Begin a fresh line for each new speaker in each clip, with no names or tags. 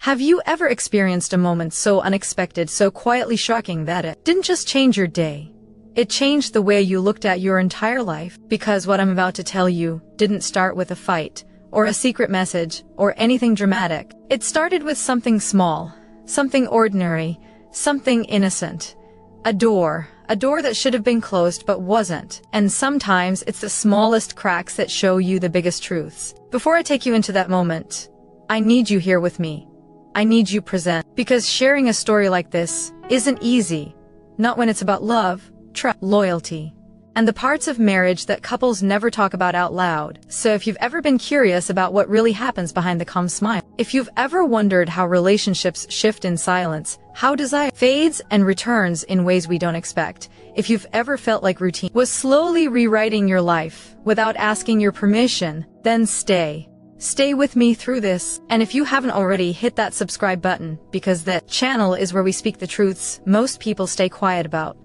Have you ever experienced a moment so unexpected, so quietly shocking that it didn't just change your day? It changed the way you looked at your entire life, because what I'm about to tell you didn't start with a fight, or a secret message, or anything dramatic. It started with something small, something ordinary, something innocent. A door that should have been closed but wasn't. And sometimes it's the smallest cracks that show you the biggest truths. Before I take you into that moment, I need you here with me. I need you present, because sharing a story like this isn't easy. Not when it's about love, trust, loyalty, and the parts of marriage that couples never talk about out loud. So if you've ever been curious about what really happens behind the calm smile, if you've ever wondered how relationships shift in silence, how desire fades and returns in ways we don't expect, if you've ever felt like routine was slowly rewriting your life without asking your permission, then stay. Stay with me through this. And if you haven't already, hit that subscribe button, because that channel is where we speak the truths most people stay quiet about.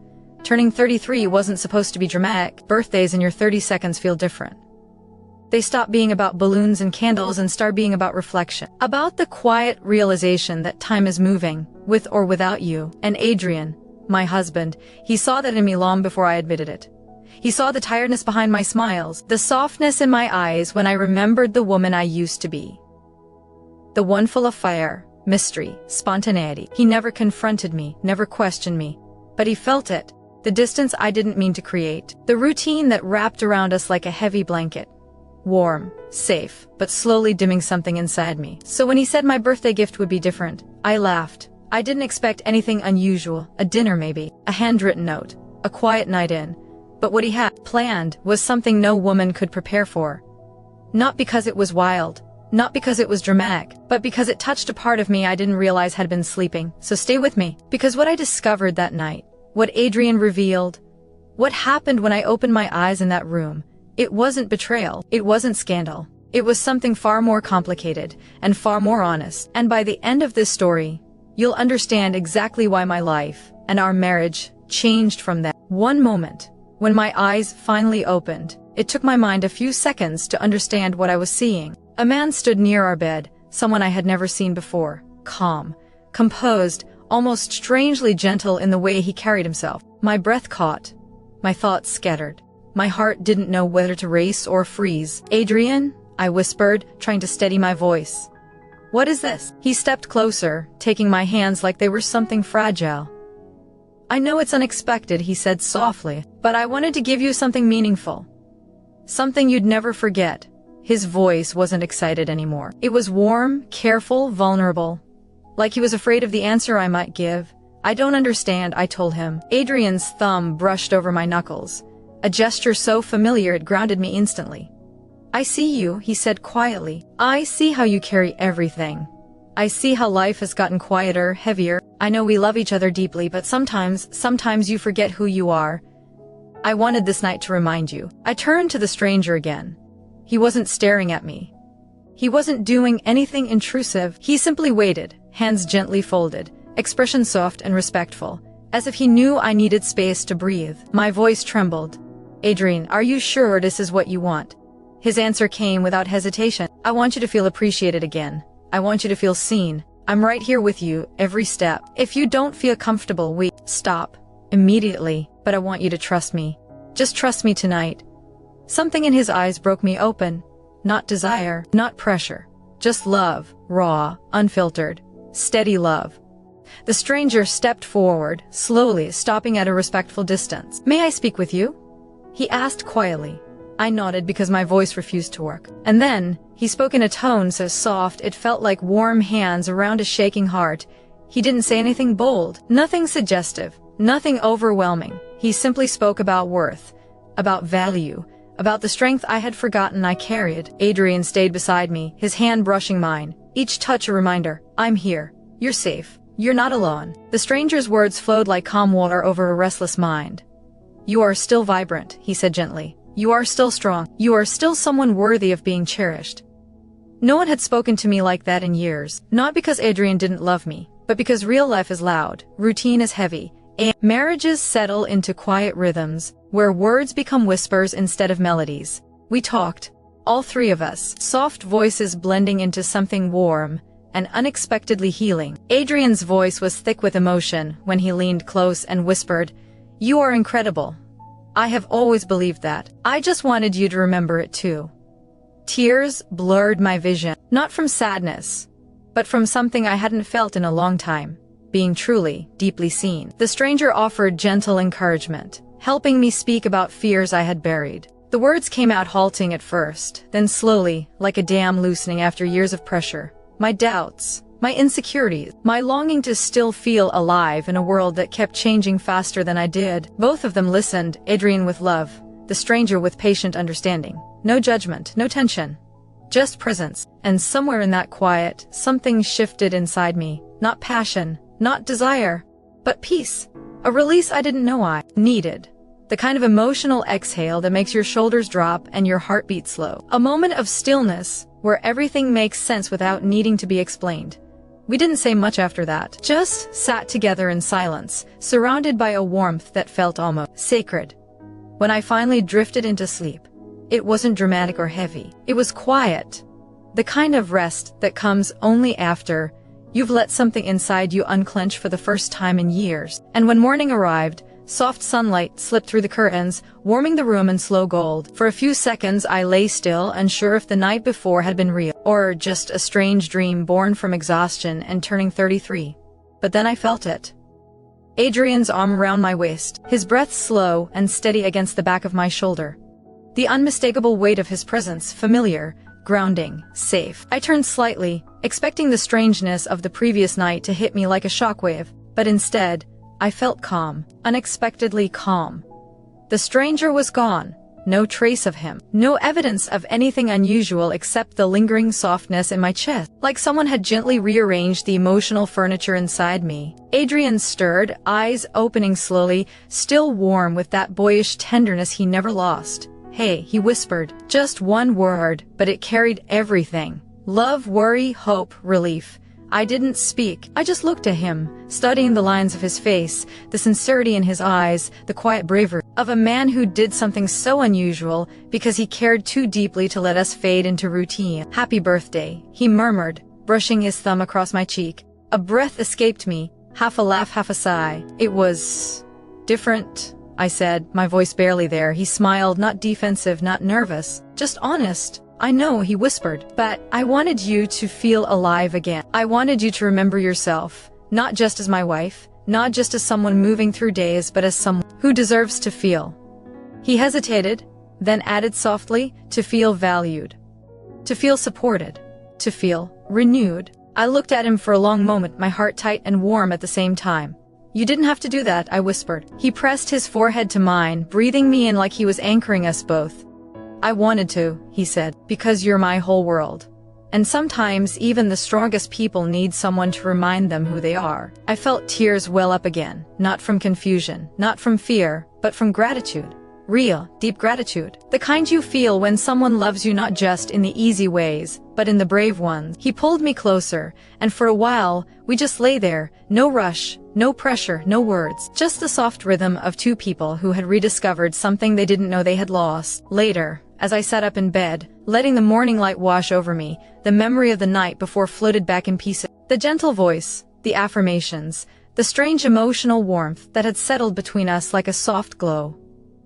Turning 33 wasn't supposed to be dramatic. Birthdays in your 30 seconds feel different. They stop being about balloons and candles and start being about reflection. About the quiet realization that time is moving, with or without you. And Adrian, my husband, he saw that in me long before I admitted it. He saw the tiredness behind my smiles, the softness in my eyes when I remembered the woman I used to be. The one full of fire, mystery, spontaneity. He never confronted me, never questioned me, but he felt it. The distance I didn't mean to create. The routine that wrapped around us like a heavy blanket. Warm, safe, but slowly dimming something inside me. So when he said my birthday gift would be different, I laughed. I didn't expect anything unusual, a dinner maybe, a handwritten note, a quiet night in. But what he had planned was something no woman could prepare for. Not because it was wild, not because it was dramatic, but because it touched a part of me I didn't realize had been sleeping. So stay with me, because what I discovered that night, what Adrian revealed, what happened when I opened my eyes in that room, it wasn't betrayal, it wasn't scandal. It was something far more complicated, and far more honest. And by the end of this story, you'll understand exactly why my life, and our marriage, changed from that one moment. When my eyes finally opened, it took my mind a few seconds to understand what I was seeing. A man stood near our bed, someone I had never seen before. Calm, composed, almost strangely gentle in the way he carried himself. My breath caught. My thoughts scattered. My heart didn't know whether to race or freeze. "Adrian," I whispered, trying to steady my voice. "What is this?" He stepped closer, taking my hands like they were something fragile. "I know it's unexpected," he said softly, "but I wanted to give you something meaningful. Something you'd never forget." His voice wasn't excited anymore. It was warm, careful, vulnerable. Like he was afraid of the answer I might give. "I don't understand," I told him. Adrian's thumb brushed over my knuckles, a gesture so familiar it grounded me instantly. "I see you," he said quietly. "I see how you carry everything. I see how life has gotten quieter, heavier. I know we love each other deeply, but sometimes you forget who you are. I wanted this night to remind you." I turned to the stranger again. He wasn't staring at me. He wasn't doing anything intrusive. He simply waited, hands gently folded, expression soft and respectful, as if he knew I needed space to breathe. My voice trembled. "Adrian, are you sure this is what you want?" His answer came without hesitation. "I want you to feel appreciated again. I want you to feel seen. I'm right here with you, every step. If you don't feel comfortable, we stop immediately, but I want you to trust me. Just trust me tonight." Something in his eyes broke me open. Not desire, not pressure, just love, raw, unfiltered, steady love. The stranger stepped forward, slowly, stopping at a respectful distance. "May I speak with you?" he asked quietly. I nodded because my voice refused to work. And then, he spoke in a tone so soft it felt like warm hands around a shaking heart. He didn't say anything bold, nothing suggestive, nothing overwhelming. He simply spoke about worth, about value, about the strength I had forgotten I carried. Adrian stayed beside me, his hand brushing mine, each touch a reminder. "I'm here. You're safe. You're not alone." The stranger's words flowed like calm water over a restless mind. "You are still vibrant," he said gently. "You are still strong. You are still someone worthy of being cherished." No one had spoken to me like that in years, not because Adrian didn't love me, but because real life is loud, routine is heavy, and marriages settle into quiet rhythms, where words become whispers instead of melodies. We talked, all three of us, soft voices blending into something warm, and unexpectedly healing. Adrian's voice was thick with emotion when he leaned close and whispered, "You are incredible. I have always believed that. I just wanted you to remember it too." Tears blurred my vision, not from sadness, but from something I hadn't felt in a long time, being truly, deeply seen. The stranger offered gentle encouragement, helping me speak about fears I had buried. The words came out halting at first, then slowly, like a dam loosening after years of pressure. My doubts, my insecurities, my longing to still feel alive in a world that kept changing faster than I did. Both of them listened, Adrian with love, the stranger with patient understanding. No judgment, no tension, just presence. And somewhere in that quiet, something shifted inside me. Not passion, not desire, but peace. A release I didn't know I needed. The kind of emotional exhale that makes your shoulders drop and your heart beat slow. A moment of stillness where everything makes sense without needing to be explained. We didn't say much after that, just sat together in silence, surrounded by a warmth that felt almost sacred. When I finally drifted into sleep, it wasn't dramatic or heavy. It was quiet. The kind of rest that comes only after you've let something inside you unclench for the first time in years. And when morning arrived, soft sunlight slipped through the curtains, warming the room in slow gold. For a few seconds I lay still, unsure if the night before had been real, or just a strange dream born from exhaustion and turning 33. But then I felt it. Adrian's arm around my waist, his breath slow and steady against the back of my shoulder. The unmistakable weight of his presence, familiar, grounding, safe. I turned slightly, expecting the strangeness of the previous night to hit me like a shockwave, but instead, I felt calm, unexpectedly calm. The stranger was gone, no trace of him, no evidence of anything unusual except the lingering softness in my chest, like someone had gently rearranged the emotional furniture inside me. Adrian stirred, eyes opening slowly, still warm with that boyish tenderness he never lost. "Hey," he whispered, just one word, but it carried everything. Love, worry, hope, relief. I didn't speak. I just looked at him, studying the lines of his face, the sincerity in his eyes, the quiet bravery of a man who did something so unusual because he cared too deeply to let us fade into routine. "Happy birthday," he murmured, brushing his thumb across my cheek. A breath escaped me, half a laugh, half a sigh. "It was different," I said, my voice barely there. He smiled, not defensive, not nervous, just honest. "I know," he whispered, "but I wanted you to feel alive again. I wanted you to remember yourself, not just as my wife, not just as someone moving through days, but as someone who deserves to feel." He hesitated, then added softly, "to feel valued, to feel supported, to feel renewed." I looked at him for a long moment, my heart tight and warm at the same time. "You didn't have to do that," I whispered. He pressed his forehead to mine, breathing me in like he was anchoring us both. "I wanted to," he said, "because you're my whole world. And sometimes even the strongest people need someone to remind them who they are." I felt tears well up again, not from confusion, not from fear, but from gratitude. Real, deep gratitude. The kind you feel when someone loves you not just in the easy ways, but in the brave ones. He pulled me closer, and for a while, we just lay there, no rush, no pressure, no words, just the soft rhythm of two people who had rediscovered something they didn't know they had lost. Later, as I sat up in bed, letting the morning light wash over me, the memory of the night before floated back in pieces. The gentle voice, the affirmations, the strange emotional warmth that had settled between us like a soft glow.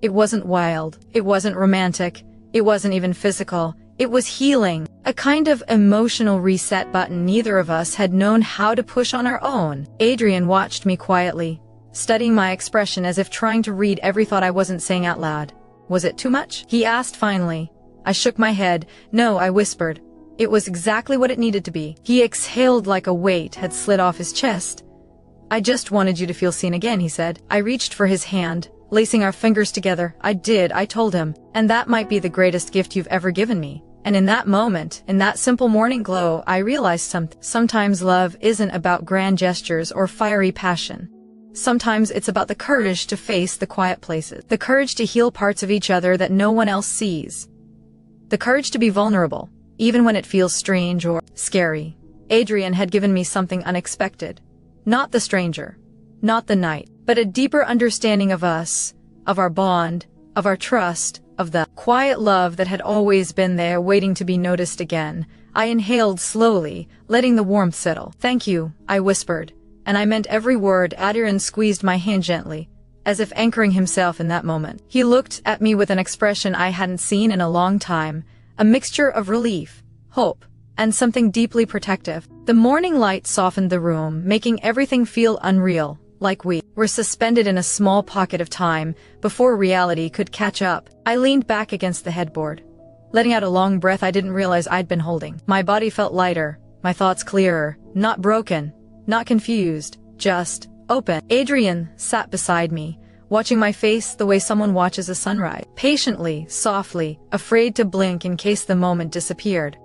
It wasn't wild, it wasn't romantic, it wasn't even physical. It was healing, a kind of emotional reset button neither of us had known how to push on our own. Adrian watched me quietly, studying my expression as if trying to read every thought I wasn't saying out loud. "Was it too much?" he asked finally. I shook my head. "No," I whispered. "It was exactly what it needed to be." He exhaled like a weight had slid off his chest. "I just wanted you to feel seen again," he said. I reached for his hand, lacing our fingers together. "I did," I told him, "and that might be the greatest gift you've ever given me." And in that moment, in that simple morning glow, I realized something. Sometimes love isn't about grand gestures or fiery passion. Sometimes it's about the courage to face the quiet places, the courage to heal parts of each other that no one else sees, the courage to be vulnerable, even when it feels strange or scary. Adrian had given me something unexpected. Not the stranger, not the night, but a deeper understanding of us, of our bond, of our trust, of the quiet love that had always been there waiting to be noticed again. I inhaled slowly, letting the warmth settle. "Thank you," I whispered, and I meant every word. Adrian squeezed my hand gently, as if anchoring himself in that moment. He looked at me with an expression I hadn't seen in a long time, a mixture of relief, hope, and something deeply protective. The morning light softened the room, making everything feel unreal, like we were suspended in a small pocket of time before reality could catch up. I leaned back against the headboard, letting out a long breath I didn't realize I'd been holding. My body felt lighter, my thoughts clearer, not broken, not confused, just open. Adrian sat beside me, watching my face the way someone watches a sunrise. Patiently, softly, afraid to blink in case the moment disappeared.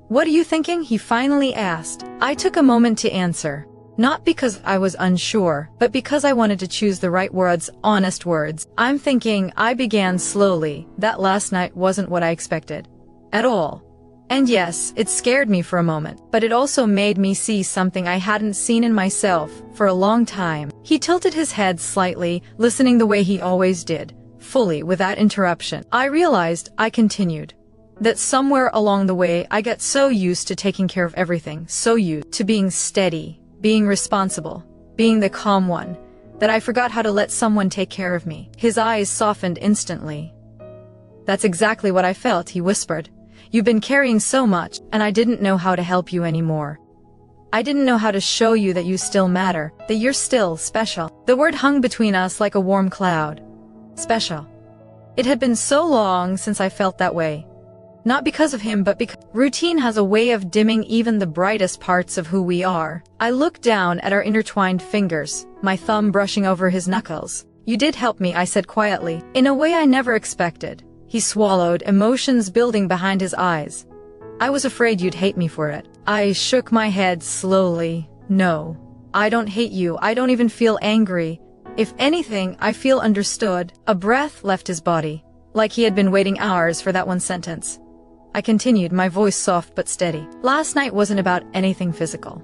"What are you thinking?" he finally asked. I took a moment to answer. Not because I was unsure, but because I wanted to choose the right words, honest words. "I'm thinking," I began slowly, "that last night wasn't what I expected. At all. And yes, it scared me for a moment, but it also made me see something I hadn't seen in myself for a long time." He tilted his head slightly, listening the way he always did, fully, without interruption. I realized, I continued, that somewhere along the way I got so used to taking care of everything, so used to being steady, being responsible, being the calm one, that I forgot how to let someone take care of me. His eyes softened instantly. "That's exactly what I felt," he whispered. "You've been carrying so much, and I didn't know how to help you anymore. I didn't know how to show you that you still matter, that you're still special." The word hung between us like a warm cloud. Special. It had been so long since I felt that way. Not because of him, but because routine has a way of dimming even the brightest parts of who we are. I looked down at our intertwined fingers, my thumb brushing over his knuckles. "You did help me," I said quietly, in a way I never expected. He swallowed, emotions building behind his eyes. "I was afraid you'd hate me for it." I shook my head slowly. "No, I don't hate you. I don't even feel angry. If anything, I feel understood." A breath left his body, like he had been waiting hours for that one sentence. I continued, my voice soft but steady. "Last night wasn't about anything physical.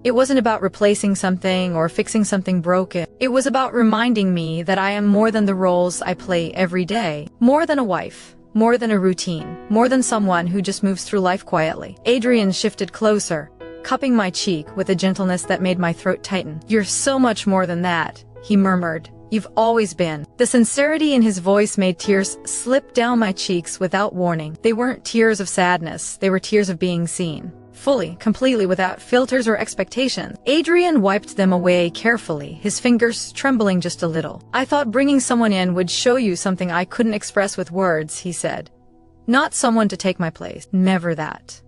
It wasn't about replacing something or fixing something broken. It was about reminding me that I am more than the roles I play every day. More than a wife. More than a routine. More than someone who just moves through life quietly." Adrian shifted closer, cupping my cheek with a gentleness that made my throat tighten. "You're so much more than that," he murmured. "You've always been." The sincerity in his voice made tears slip down my cheeks without warning. They weren't tears of sadness, they were tears of being seen. Fully, completely, without filters or expectations. Adrian wiped them away carefully, his fingers trembling just a little. "I thought bringing someone in would show you something I couldn't express with words," he said. "Not someone to take my place. Never that.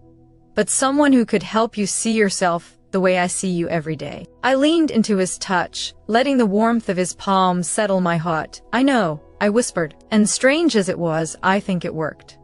But someone who could help you see yourself the way I see you every day." I leaned into his touch, letting the warmth of his palm settle my heart. "I know," I whispered, and strange as it was, I think it worked.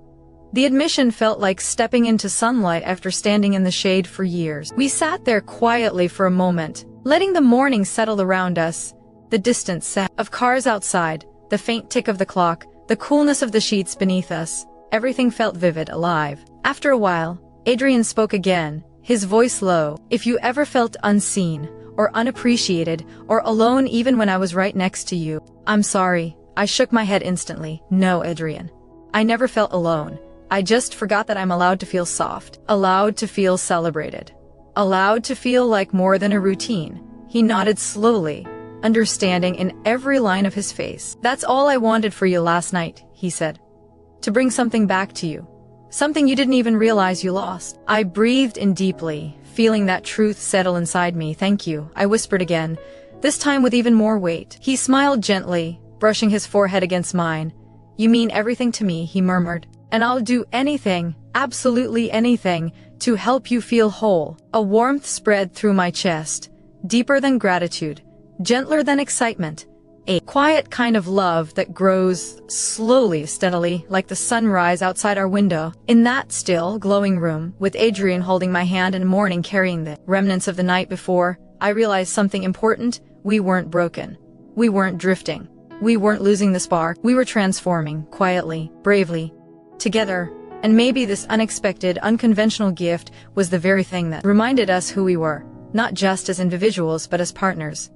The admission felt like stepping into sunlight after standing in the shade for years. We sat there quietly for a moment, letting the morning settle around us, the distant sound of cars outside, the faint tick of the clock, the coolness of the sheets beneath us. Everything felt vivid, alive. After a while, Adrian spoke again, his voice low. "If you ever felt unseen, or unappreciated, or alone even when I was right next to you, I'm sorry." I shook my head instantly. "No, Adrian. I never felt alone. I just forgot that I'm allowed to feel soft, allowed to feel celebrated, allowed to feel like more than a routine." He nodded slowly, understanding in every line of his face. "That's all I wanted for you last night," he said. "To bring something back to you. Something you didn't even realize you lost." I breathed in deeply, feeling that truth settle inside me. "Thank you," I whispered again, this time with even more weight. He smiled gently, brushing his forehead against mine. "You mean everything to me," he murmured. "And I'll do anything, absolutely anything, to help you feel whole." A warmth spread through my chest, deeper than gratitude, gentler than excitement. A quiet kind of love that grows slowly, steadily, like the sunrise outside our window. In that still, glowing room, with Adrian holding my hand and morning carrying the remnants of the night before, I realized something important. We weren't broken. We weren't drifting. We weren't losing the spark. We were transforming, quietly, bravely, together. And maybe this unexpected, unconventional gift was the very thing that reminded us who we were, not just as individuals but as partners.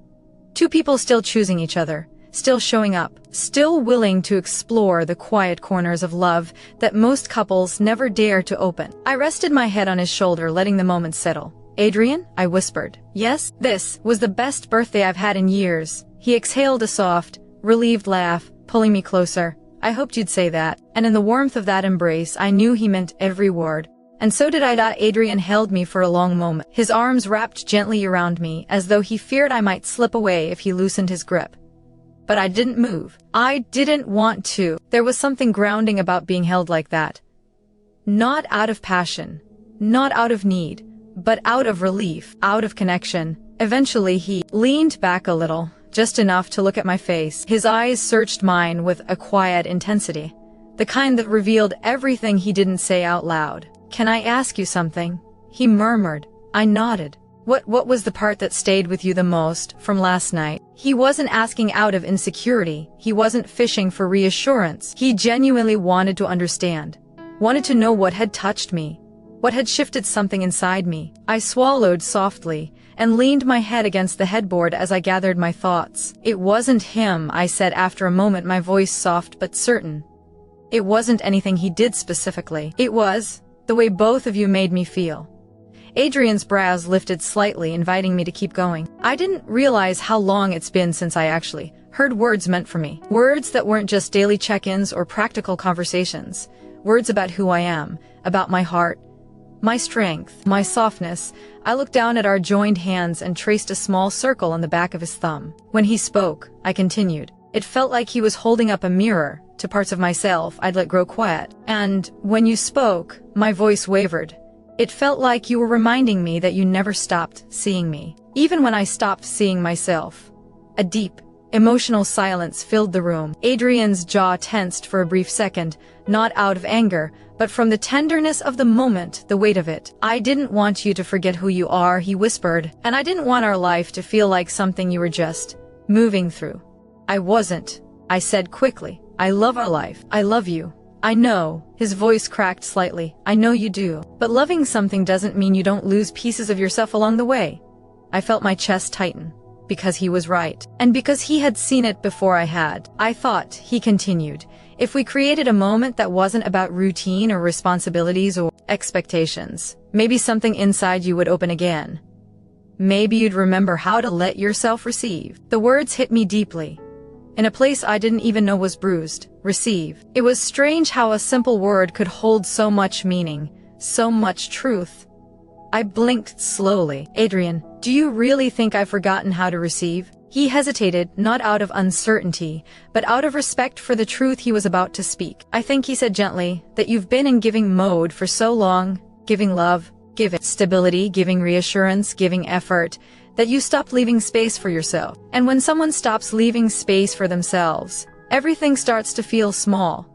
Two people still choosing each other, still showing up, still willing to explore the quiet corners of love that most couples never dare to open. I rested my head on his shoulder, letting the moment settle. "Adrian?" I whispered. "Yes?" This was the best birthday I've had in years. He exhaled a soft, relieved laugh, pulling me closer. "I hoped you'd say that." And in the warmth of that embrace, I knew he meant every word. And so did I. Adrian held me for a long moment, his arms wrapped gently around me, as though he feared I might slip away if he loosened his grip. But I didn't move. I didn't want to. There was something grounding about being held like that. Not out of passion, not out of need, but out of relief, out of connection. Eventually he leaned back a little, just enough to look at my face. His eyes searched mine with a quiet intensity, the kind that revealed everything he didn't say out loud. "Can I ask you something?" he murmured. I nodded. What was the part that stayed with you the most from last night?" He wasn't asking out of insecurity. He wasn't fishing for reassurance. He genuinely wanted to understand. Wanted to know what had touched me. What had shifted something inside me. I swallowed softly and leaned my head against the headboard as I gathered my thoughts. "It wasn't him," I said after a moment, my voice soft but certain. "It wasn't anything he did specifically. It was the way both of you made me feel." Adrian's brows lifted slightly, inviting me to keep going. I didn't realize how long it's been since I actually heard words meant for me. Words that weren't just daily check-ins or practical conversations. Words about who I am, about my heart, my strength, my softness. I looked down at our joined hands and traced a small circle on the back of his thumb. When he spoke, I continued. It felt like he was holding up a mirror to parts of myself I'd let grow quiet. "And when you spoke," my voice wavered. "It felt like you were reminding me that you never stopped seeing me, even when I stopped seeing myself." A deep, emotional silence filled the room. Adrian's jaw tensed for a brief second, not out of anger, but from the tenderness of the moment, the weight of it. "I didn't want you to forget who you are," he whispered, "and I didn't want our life to feel like something you were just moving through." "I wasn't," I said quickly. "I love our life. I love you." "I know," his voice cracked slightly. "I know you do. But loving something doesn't mean you don't lose pieces of yourself along the way." I felt my chest tighten. Because he was right. And because he had seen it before I had. "I thought," he continued, "if we created a moment that wasn't about routine or responsibilities or expectations, maybe something inside you would open again. Maybe you'd remember how to let yourself receive." The words hit me deeply. In a place I didn't even know was bruised. Receive. It was strange how a simple word could hold so much meaning, so much truth. I blinked slowly. "Adrian, do you really think I've forgotten how to receive?" He hesitated, not out of uncertainty, but out of respect for the truth he was about to speak. "I think," he said gently, "that you've been in giving mode for so long, giving love, giving stability, giving reassurance, giving effort, that you stopped leaving space for yourself. And when someone stops leaving space for themselves, everything starts to feel small."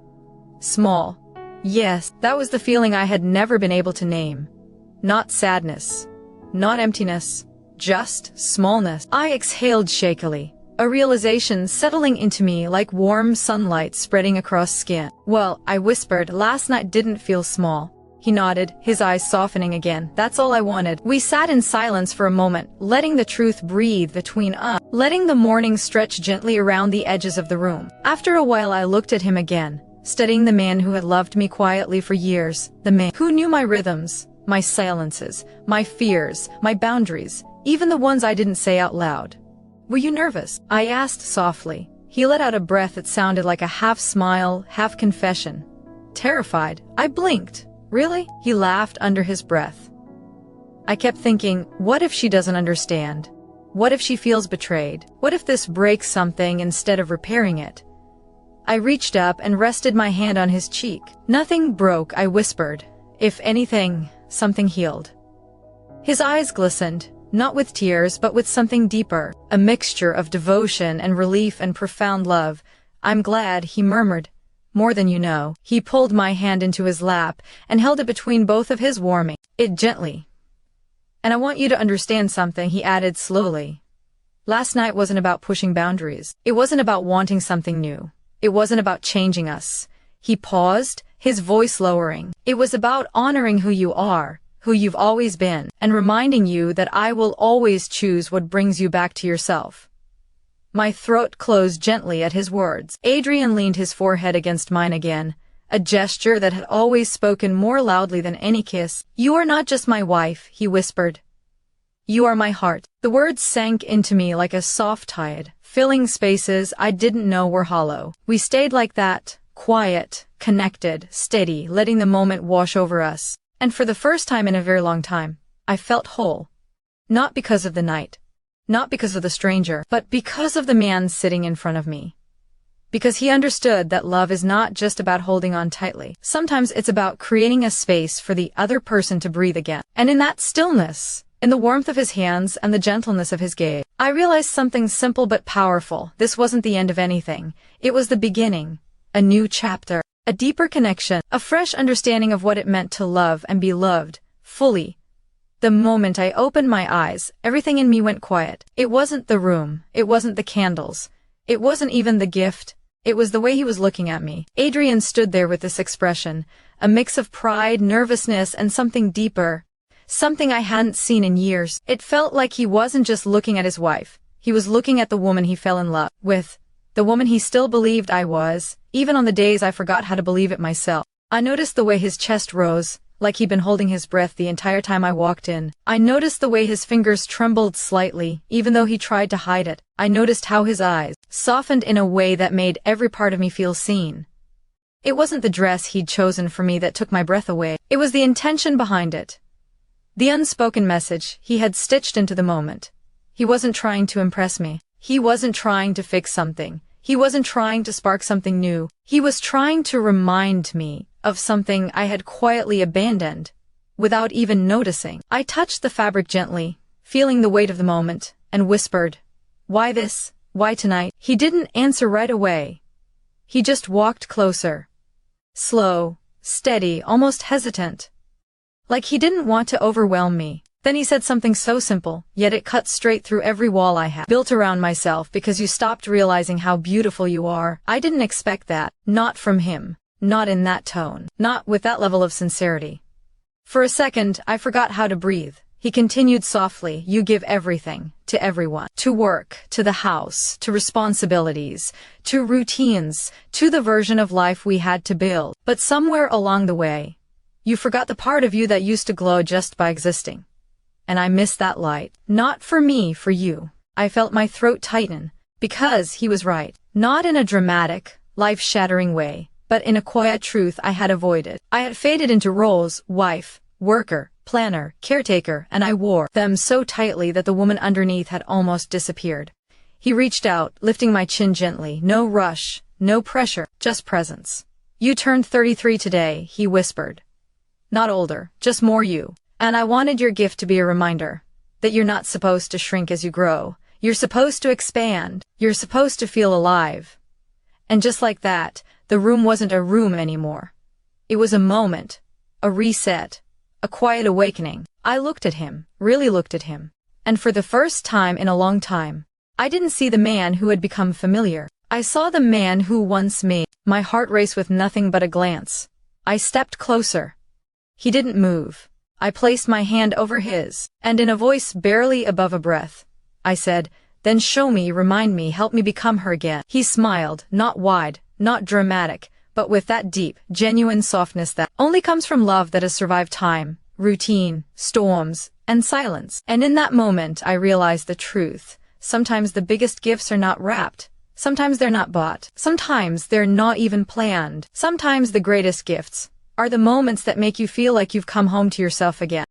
Small. Yes, that was the feeling I had never been able to name. Not sadness. Not emptiness. Just smallness. I exhaled shakily, a realization settling into me like warm sunlight spreading across skin. "Well," I whispered, "last night didn't feel small." He nodded, his eyes softening again. "That's all I wanted." We sat in silence for a moment, letting the truth breathe between us, letting the morning stretch gently around the edges of the room. After a while I looked at him again, studying the man who had loved me quietly for years, the man who knew my rhythms, my silences, my fears, my boundaries, even the ones I didn't say out loud. "Were you nervous?" I asked softly. He let out a breath that sounded like a half smile, half confession. "Terrified." I blinked. "Really?" He laughed under his breath. I kept thinking, what if she doesn't understand? What if she feels betrayed? What if this breaks something instead of repairing it? I reached up and rested my hand on his cheek. "Nothing broke," I whispered. "If anything, something healed." His eyes glistened, not with tears but with something deeper, a mixture of devotion and relief and profound love. "I'm glad," he murmured. "More than you know." He pulled my hand into his lap and held it between both of his, warming it gently. "And I want you to understand something," he added slowly. "Last night wasn't about pushing boundaries. It wasn't about wanting something new. It wasn't about changing us." He paused, his voice lowering. "It was about honoring who you are, who you've always been, and reminding you that I will always choose what brings you back to yourself." My throat closed gently at his words. Adrian leaned his forehead against mine again, a gesture that had always spoken more loudly than any kiss. "You are not just my wife," he whispered. "You are my heart." The words sank into me like a soft tide, filling spaces I didn't know were hollow. We stayed like that, quiet, connected, steady, letting the moment wash over us. And for the first time in a very long time, I felt whole. Not because of the night, not because of the stranger, but because of the man sitting in front of me. Because he understood that love is not just about holding on tightly. Sometimes it's about creating a space for the other person to breathe again. And in that stillness, in the warmth of his hands and the gentleness of his gaze, I realized something simple but powerful. This wasn't the end of anything. It was the beginning. A new chapter. A deeper connection. A fresh understanding of what it meant to love and be loved. Fully. The moment I opened my eyes, everything in me went quiet. It wasn't the room. It wasn't the candles. It wasn't even the gift. It was the way he was looking at me. Adrian stood there with this expression. A mix of pride, nervousness, and something deeper. Something I hadn't seen in years. It felt like he wasn't just looking at his wife. He was looking at the woman he fell in love with. The woman he still believed I was, even on the days I forgot how to believe it myself. I noticed the way his chest rose, like he'd been holding his breath the entire time I walked in. I noticed the way his fingers trembled slightly, even though he tried to hide it. I noticed how his eyes softened in a way that made every part of me feel seen. It wasn't the dress he'd chosen for me that took my breath away. It was the intention behind it. The unspoken message he had stitched into the moment. He wasn't trying to impress me. He wasn't trying to fix something. He wasn't trying to spark something new. He was trying to remind me of something I had quietly abandoned, without even noticing. I touched the fabric gently, feeling the weight of the moment, and whispered, "Why this? Why tonight?" He didn't answer right away. He just walked closer. Slow, steady, almost hesitant. Like he didn't want to overwhelm me. Then he said something so simple, yet it cut straight through every wall I had built around myself. "Because you stopped realizing how beautiful you are." I didn't expect that. Not from him. Not in that tone. Not with that level of sincerity. For a second, I forgot how to breathe. He continued softly, "You give everything, to everyone. To work, to the house, to responsibilities, to routines, to the version of life we had to build. But somewhere along the way, you forgot the part of you that used to glow just by existing. And I missed that light. Not for me, for you." I felt my throat tighten, because he was right. Not in a dramatic, life-shattering way, but in a quiet truth I had avoided. I had faded into roles: wife, worker, planner, caretaker, and I wore them so tightly that the woman underneath had almost disappeared. He reached out, lifting my chin gently. No rush, no pressure, just presence. "You turned 33 today," he whispered. "Not older, just more you. And I wanted your gift to be a reminder that you're not supposed to shrink as you grow. You're supposed to expand. You're supposed to feel alive." And just like that, the room wasn't a room anymore. It was a moment, a reset, a quiet awakening. I looked at him, really looked at him. And for the first time in a long time, I didn't see the man who had become familiar. I saw the man who once made my heart race with nothing but a glance. I stepped closer. He didn't move. I placed my hand over his, and in a voice barely above a breath, I said, "Then show me, remind me, help me become her again." He smiled, not wide, not dramatic, but with that deep, genuine softness that only comes from love that has survived time, routine, storms, and silence. And in that moment I realized the truth. Sometimes the biggest gifts are not wrapped. Sometimes they're not bought. Sometimes they're not even planned. Sometimes the greatest gifts are the moments that make you feel like you've come home to yourself again.